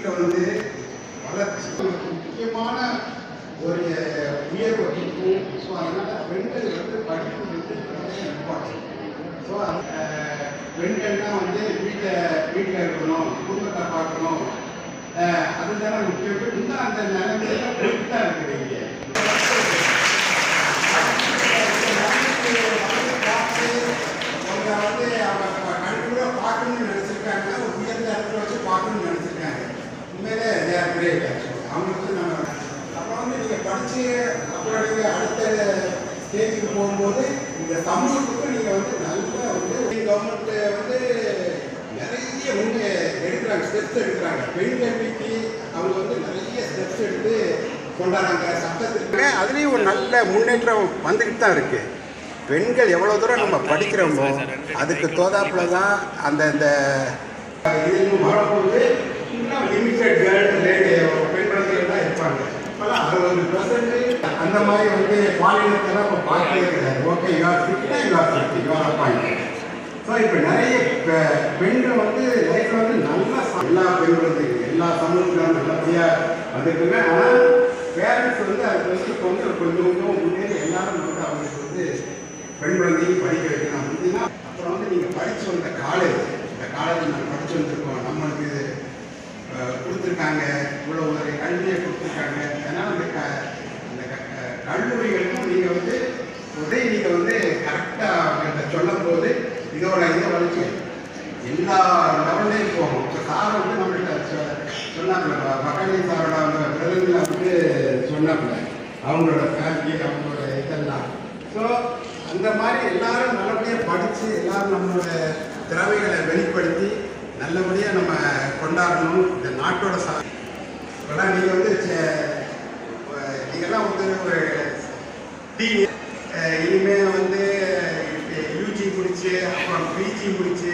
வீட்டில் வந்து வளர்ச்சி முக்கியமான ஒரு உயர்வு இருக்கும். ஸோ அதனால் பெண்கள் வந்து படிப்பு வந்து இம்பார்ட்டன்ட். ஸோ பெண்கள்லாம் வந்து வீட்டில் இருக்கணும், குடும்பத்தை பார்க்கணும், அதுதானே முக்கியம். இன்னும் அந்த நிலைமையில போயிட்டு தான் இருக்கிறீங்க. அவங்க வந்து அவங்க கண்டிப்பாக பார்க்கணும்னு நினச்சிருக்காங்கன்னா உயர்ந்த இடத்துல வச்சு பார்க்கணும்னு நினச்சிருக்காங்க. உண்மையிலே அவங்களுக்கு நம்ம அப்புறம் வந்து நீங்கள் படித்து அப்புறம் நீங்கள் அடுத்த ஸ்டேஜுக்கு போகும்போது இந்த சமூகத்துக்கு நீங்கள் வந்து நல்ல வந்து கவர்மெண்ட் வந்து நிறைய முன்னே எடுக்கிறாங்க, ஸ்டெப்ஸ் எடுக்கிறாங்க. பெண் கல்விக்கு அவங்க வந்து நிறைய ஸ்டெப்ஸ் எடுத்து கொண்டாடுறாங்க. சட்டத்திற்கு அதுலேயும் ஒரு நல்ல முன்னேற்றம் வந்துக்கிட்டு தான் இருக்குது. பெண்கள் எவ்வளோ தூரம் நம்ம படிக்கிறோமோ அதுக்கு தோதாப்புல தான் அந்த இது வரும்போது இன்னும் லிமிட்டட் பெண் குழந்தைகள் தான் இருப்பாங்க. இப்போலாம் 60% அந்த மாதிரி வந்து பாலினத்தெல்லாம் இப்போ பார்க்கவே கிடையாது. Okay, you are 50 you are appoint. So இப்போ நிறைய பெண்கள் வந்து லைஃப்பில் வந்து நல்லா எல்லா பெண் குழந்தைகள் எல்லா சமூகத்திலும் நல்லபடியாக வந்துருக்குங்க. ஆனால் பேரண்ட்ஸ் வந்து அதுக்கு வந்து கொஞ்சம் கொஞ்சம் முன்னேறி எல்லாரும் வந்து அவங்களுக்கு வந்து பெண் குழந்தையும் படிக்க வைக்கணும் அப்படின்னா. அப்புறம் வந்து நீங்கள் படித்து வந்த காலேஜ், இந்த காலேஜ் நாங்கள் படித்து வந்திருக்கோம், நம்மளுக்கு கொடுத்துருக்காங்க, இவ்வளோ ஒரு கல்வியை கொடுத்துருக்காங்க. அதனால் அந்த கல்லூரிகளுக்கும் நீங்கள் வந்து நீங்கள் வந்து கரெக்டாக அவங்கள்ட்ட சொல்லும் போது இதோட இதை வளர்ச்சி எல்லா லெவல்லையும் போகும். இப்போ சார் வந்து நம்மள்கிட்ட சொன்னாப்புல, மகாணி சாரோட அவங்க பிரதமில் வந்து சொன்னாப்புல அவங்களோட ஃபேமிலி அவங்களோட இதெல்லாம். ஸோ அந்த மாதிரி எல்லாரும் நல்லபடியாக படித்து எல்லாரும் நம்மளோட திறமைகளை வெளிப்படுத்தி நல்லபடியாக நம்ம கொண்டாடணும். இந்த நாட்டோட இப்போலாம் நீங்கள் வந்து நீங்கள்லாம் வந்து ஒரு இனிமேல் வந்து யூஜி முடித்து அப்புறம் பிஜி முடித்து